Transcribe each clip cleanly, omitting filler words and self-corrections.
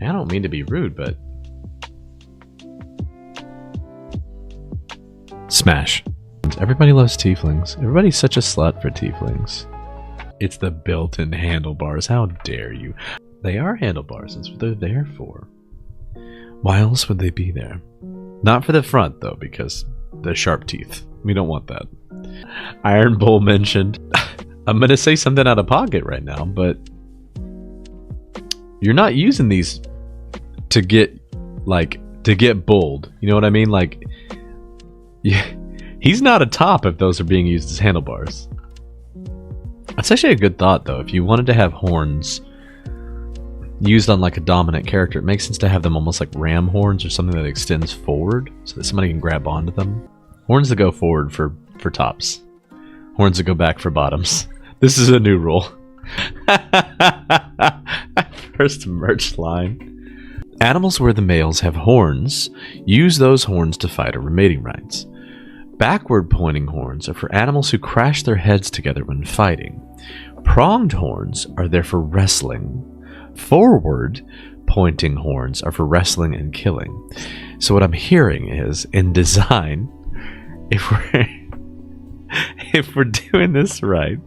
I don't mean to be rude, but... Smash. Everybody loves Tieflings. Everybody's such a slut for Tieflings. It's the built-in handlebars. How dare you? They are handlebars. That's what they're there for. Why else would they be there? Not for the front, though, because the sharp teeth. We don't want that. Iron Bull mentioned. I'm going to say something out of pocket right now, but you're not using these to get, like, to get bulled. You know what I mean? Like, yeah, he's not a top if those are being used as handlebars. That's actually a good thought, though. If you wanted to have horns used on like a dominant character, it makes sense to have them almost like ram horns or something that extends forward so that somebody can grab onto them. Horns that go forward for tops. Horns that go back for bottoms. This is a new rule. First merch line. Animals where the males have horns use those horns to fight over mating rights. Backward pointing horns are for animals who crash their heads together when fighting. Pronged horns are there for wrestling. Forward pointing horns are for wrestling and killing. So what I'm hearing is, in design, if we're doing this right,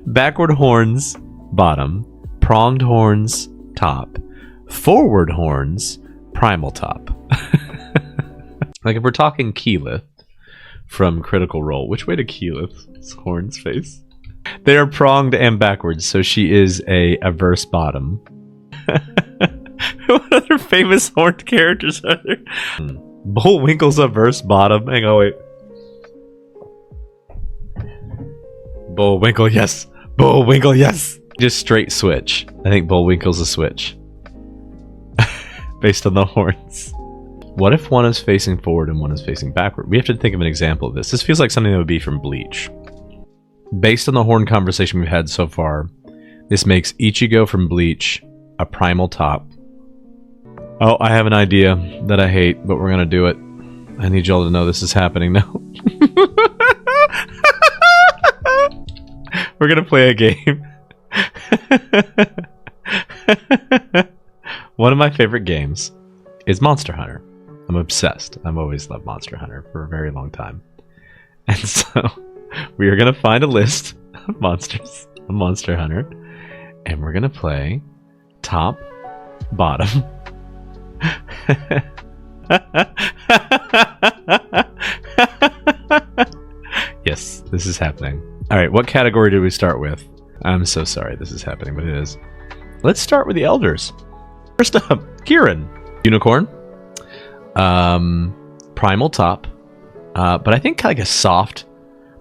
backward horns bottom, pronged horns top, forward horns primal top. Like if we're talking Keyleth from Critical Role, which way to Keyleth's horns face? They are pronged and backwards, so she is a verse bottom. What other famous horned characters are there? Bullwinkle's a verse bottom. Hang on, wait. Bullwinkle, yes. Bullwinkle, yes. Just straight switch. I think Bullwinkle's a switch. Based on the horns. What if one is facing forward and one is facing backward? We have to think of an example of this. This feels like something that would be from Bleach. Based on the horn conversation we've had so far, this makes Ichigo from Bleach a primal top. Oh, I have an idea that I hate, but we're gonna do it. I need y'all to know this is happening now. We're gonna play a game. One of my favorite games is Monster Hunter. I'm obsessed. I've always loved Monster Hunter for a very long time. And so we are gonna find a list of monsters on Monster Hunter, and we're gonna play top, bottom. Yes, this is happening. Alright, what category do we start with? I'm so sorry this is happening, but it is. Let's start with the elders. First up, Kieran. Unicorn. Primal top. But I think like a soft,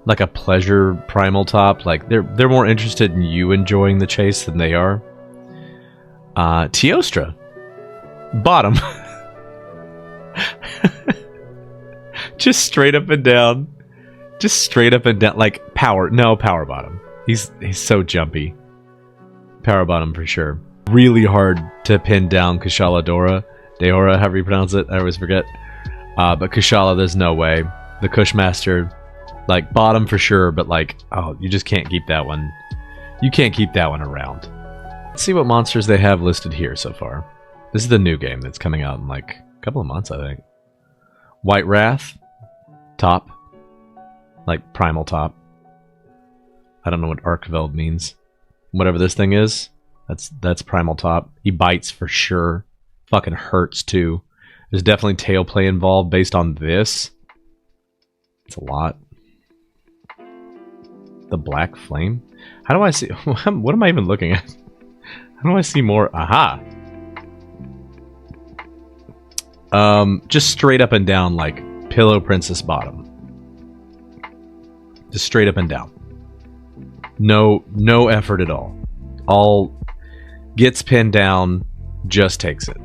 like a pleasure primal top. Like they're more interested in you enjoying the chase than they are. Teostra. Bottom. Just straight up and down. Just straight up and down. Like power. No, power bottom. He's so jumpy. Power bottom for sure. Really hard to pin down Kushala Deora, however you pronounce it. I always forget. But Kushala, there's no way. The Kushmaster, like bottom for sure, but like, oh, you just can't keep that one. You can't keep that one around. Let's see what monsters they have listed here so far. This is the new game that's coming out in like a couple of months, I think. White Wrath, top. Like primal top. I don't know what Arkveld means. Whatever this thing is, that's primal top. He bites for sure. Fucking hurts too. There's definitely tail play involved based on this. It's a lot. The Black Flame? How do I see... What am I even looking at? How do I see more? Aha! Just straight up and down like Pillow Princess bottom. Just straight up and down. No effort at all. All gets pinned down, just takes it.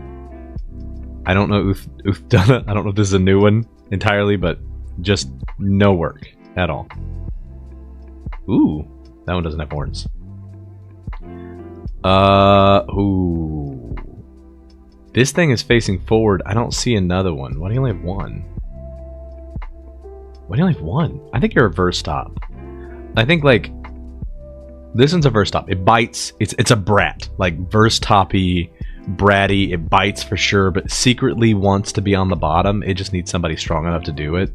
I don't know Uthdana. I don't know if this is a new one entirely, but just no work at all. Ooh, that one doesn't have horns. Ooh. This thing is facing forward. I don't see another one. Why do you only have one? Why do you only have one? I think you're a verse top. I think like this one's a verse top. It bites. It's a brat. Like verse toppy bratty, it bites for sure, but secretly wants to be on the bottom. It just needs somebody strong enough to do it,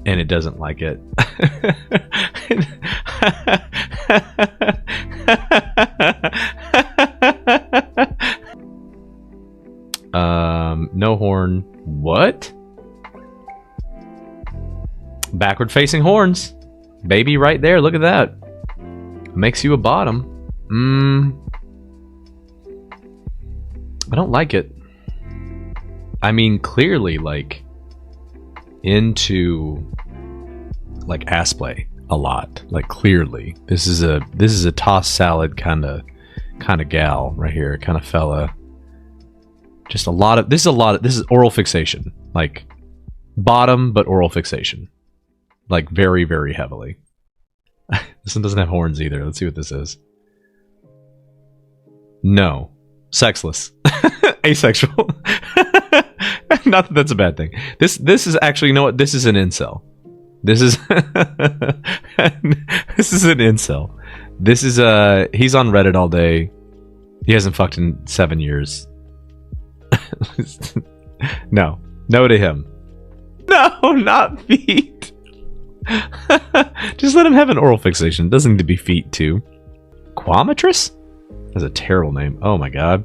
and it doesn't like it. No horn. What? Backward facing horns. Baby right there, look at that. Makes you a bottom. I don't like it. I mean, clearly, like, into like ass play a lot. Like, clearly, this is a tossed salad kind of gal right here, kind of fella. Just a lot of this is oral fixation, like bottom, but oral fixation, like very, very heavily. This one doesn't have horns either. Let's see what this is. No, sexless, asexual. Not that that's a bad thing. This is actually, you know what? This is an incel. This is this is an incel. This is he's on Reddit all day. He hasn't fucked in 7 years. No to him. No, not feet. Just let him have an oral fixation. It doesn't need to be feet too. Quamatrus? That's a terrible name. Oh my god.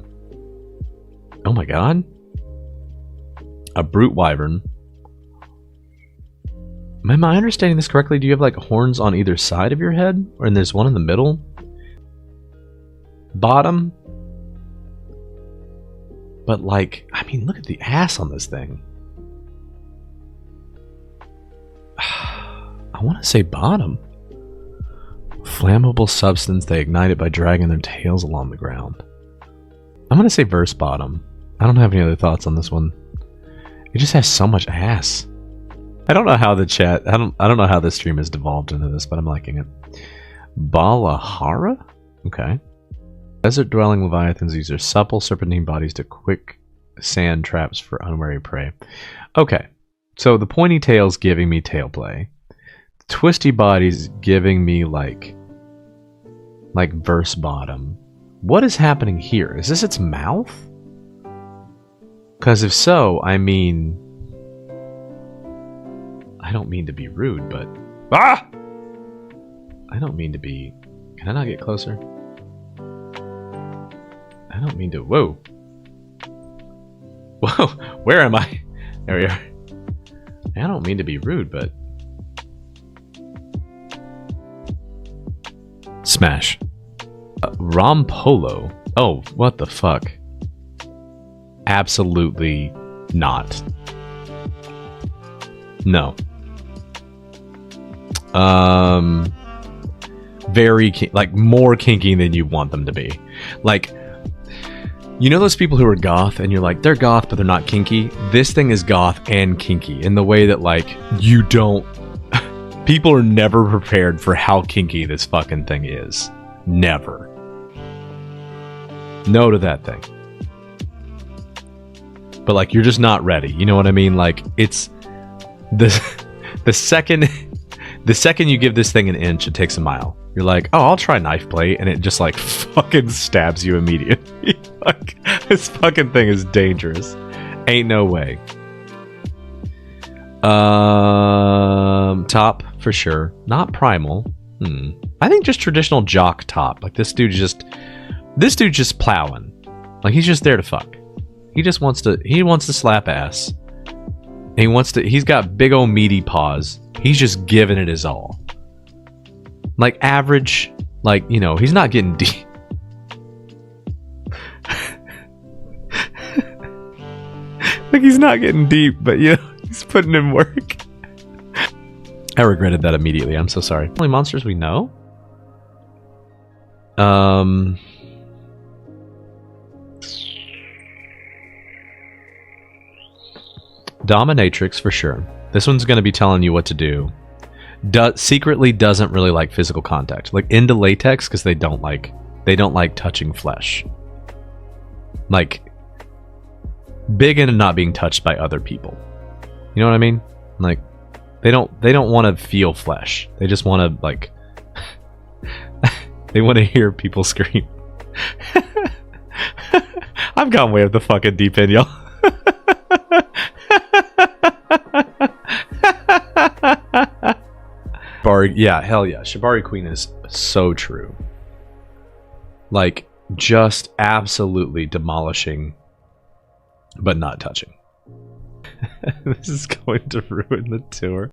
Oh my god. A brute wyvern. Am I understanding this correctly? Do you have like horns on either side of your head? Or and there's one in the middle? Bottom? But like, I mean, look at the ass on this thing. I want to say bottom. Flammable substance. They ignite it by dragging their tails along the ground. I'm going to say verse bottom. I don't have any other thoughts on this one. It just has so much ass. I don't know how the chat... I don't know how this stream has devolved into this, but I'm liking it. Balahara? Okay. Desert-dwelling leviathans use their supple serpentine bodies to quick sand traps for unwary prey. Okay, so the pointy tail's giving me tail play. Twisty body's giving me like verse bottom. What is happening here? Is this its mouth? Because if so, I mean... I don't mean to be rude, but... Ah! I don't mean to be... Can I not get closer? I don't mean to... Whoa! Whoa! Where am I? There we are. I don't mean to be rude, but... Smash. Rompolo. Oh, what the fuck? Absolutely not. No. Very like more kinky than you want them to be. Like, you know those people who are goth and you're like, they're goth but they're not kinky? This thing is goth and kinky in the way that like you don't... People are never prepared for how kinky this fucking thing is. Never. No to that thing. But like, you're just not ready. You know what I mean? Like, it's... The second you give this thing an inch, it takes a mile. You're like, oh, I'll try knife play, and it just like fucking stabs you immediately. Like, this fucking thing is dangerous. Ain't no way. Top for sure. Not primal. I think just traditional jock top. Like this dude's just plowing. Like he's just there to fuck. He wants to slap ass. He's got big old meaty paws. He's just giving it his all. Like average, like, you know, he's not getting deep. Like he's not getting deep, but you know, he's putting in work. I regretted that immediately. I'm so sorry. Only monsters we know? Dominatrix for sure. This one's going to be telling you what to do. Secretly doesn't really like physical contact. Like into latex because they don't like touching flesh. Like big into not being touched by other people. You know what I mean? Like they don't want to feel flesh. They just want to like they want to hear people scream. I've gone way off the fucking deep end, y'all. Yeah, hell yeah. Shibari Queen is so true. Like, just absolutely demolishing, but not touching. This is going to ruin the tour.